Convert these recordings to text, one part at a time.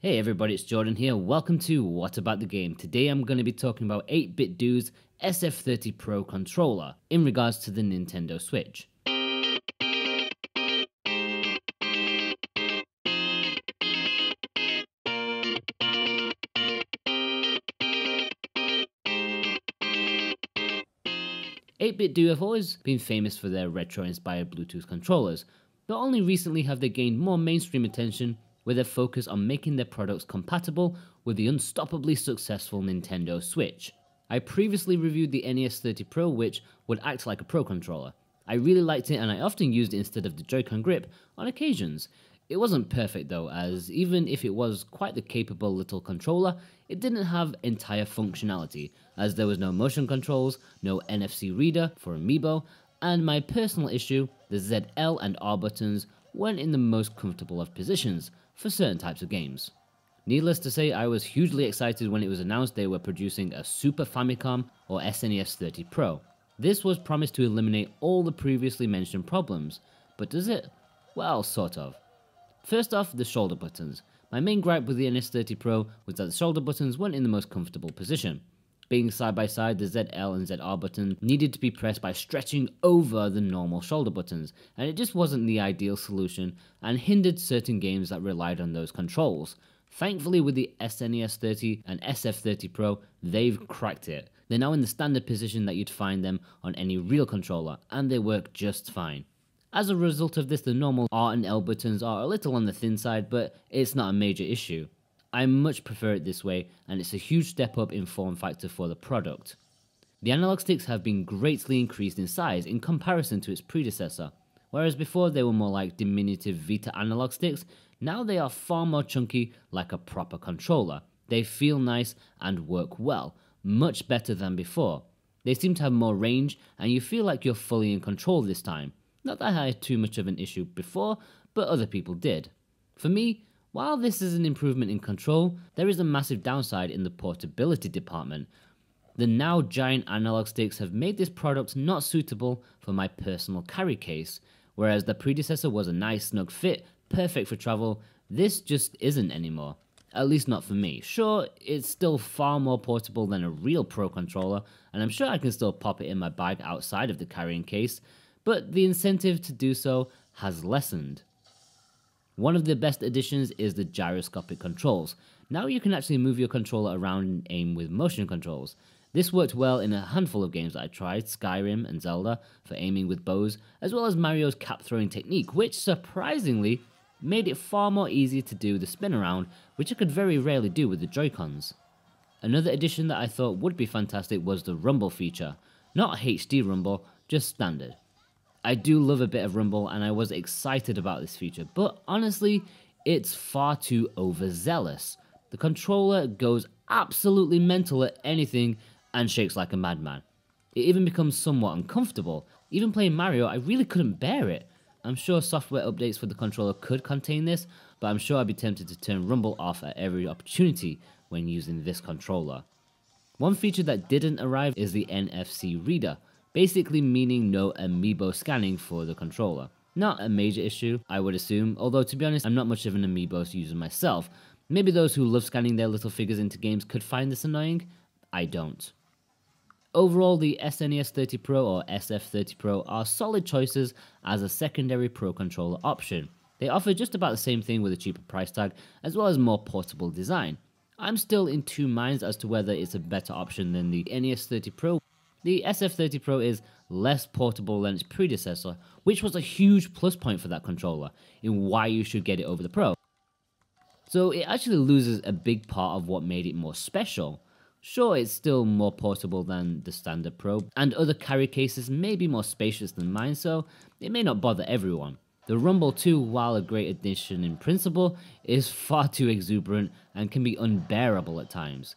Hey everybody, it's Jordan here. Welcome to What About the Game. Today I'm going to be talking about 8Bitdo's SF30 Pro controller in regards to the Nintendo Switch. (8Bitdo) have always been famous for their retro-inspired Bluetooth controllers, but only recently have they gained more mainstream attention with their focus on making their products compatible with the unstoppably successful Nintendo Switch. I previously reviewed the NES30 Pro, which would act like a Pro controller. I really liked it and I often used it instead of the Joy-Con grip on occasions. It wasn't perfect though, as even if it was quite the capable little controller, it didn't have entire functionality, as there was no motion controls, no NFC reader for Amiibo, and my personal issue, the ZL and R buttons weren't in the most comfortable of positions for certain types of games. Needless to say, I was hugely excited when it was announced they were producing a Super Famicom or SNES 30 Pro. This was promised to eliminate all the previously mentioned problems, but does it? Well, sort of. First off, the shoulder buttons. My main gripe with the NES30 Pro was that the shoulder buttons weren't in the most comfortable position. Being side by side, the ZL and ZR buttons needed to be pressed by stretching over the normal shoulder buttons, and it just wasn't the ideal solution and hindered certain games that relied on those controls. Thankfully, with the SNES 30 and SF30 Pro, they've cracked it. They're now in the standard position that you'd find them on any real controller, and they work just fine. As a result of this, the normal R and L buttons are a little on the thin side, but it's not a major issue. I much prefer it this way, and it's a huge step up in form factor for the product. The analog sticks have been greatly increased in size in comparison to its predecessor. Whereas before they were more like diminutive Vita analog sticks, now they are far more chunky like a proper controller. They feel nice and work well, much better than before. They seem to have more range, and you feel like you're fully in control this time. Not that I had too much of an issue before, but other people did. For me, while this is an improvement in control, there is a massive downside in the portability department. The now giant analog sticks have made this product not suitable for my personal carry case, whereas the predecessor was a nice snug fit, perfect for travel. This just isn't anymore. At least not for me. Sure, it's still far more portable than a real Pro controller, and I'm sure I can still pop it in my bag outside of the carrying case, but the incentive to do so has lessened. One of the best additions is the gyroscopic controls. Now you can actually move your controller around and aim with motion controls. This worked well in a handful of games that I tried, Skyrim and Zelda, for aiming with bows, as well as Mario's cap throwing technique, which surprisingly made it far more easy to do the spin around, which I could very rarely do with the Joy-Cons. Another addition that I thought would be fantastic was the rumble feature. Not HD rumble, just standard. I do love a bit of rumble and I was excited about this feature, but honestly, it's far too overzealous. The controller goes absolutely mental at anything and shakes like a madman. It even becomes somewhat uncomfortable. Even playing Mario, I really couldn't bear it. I'm sure software updates for the controller could contain this, but I'm sure I'd be tempted to turn rumble off at every opportunity when using this controller. One feature that didn't arrive is the NFC reader, basically meaning no Amiibo scanning for the controller. Not a major issue, I would assume, although to be honest, I'm not much of an Amiibo user myself. Maybe those who love scanning their little figures into games could find this annoying. I don't. Overall, the SNES 30 Pro or SF30 Pro are solid choices as a secondary Pro controller option. They offer just about the same thing with a cheaper price tag, as well as more portable design. I'm still in two minds as to whether it's a better option than the NES 30 Pro. The SF30 Pro is less portable than its predecessor, which was a huge plus point for that controller in why you should get it over the Pro. So it actually loses a big part of what made it more special. Sure, it's still more portable than the standard Pro, and other carry cases may be more spacious than mine, so it may not bother everyone. The Rumble 2, while a great addition in principle, is far too exuberant and can be unbearable at times.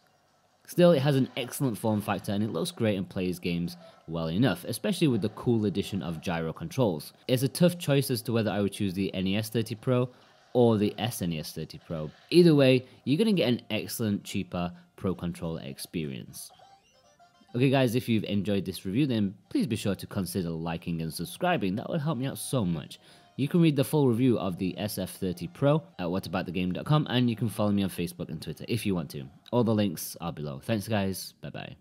Still, it has an excellent form factor and it looks great and plays games well enough, especially with the cool addition of gyro controls. It's a tough choice as to whether I would choose the NES 30 Pro or the SNES 30 Pro. Either way, you're going to get an excellent, cheaper Pro controller experience. Okay guys, if you've enjoyed this review, then please be sure to consider liking and subscribing. That would help me out so much. You can read the full review of the SF30 Pro at whataboutthegame.com, and you can follow me on Facebook and Twitter if you want to. All the links are below. Thanks guys, bye bye.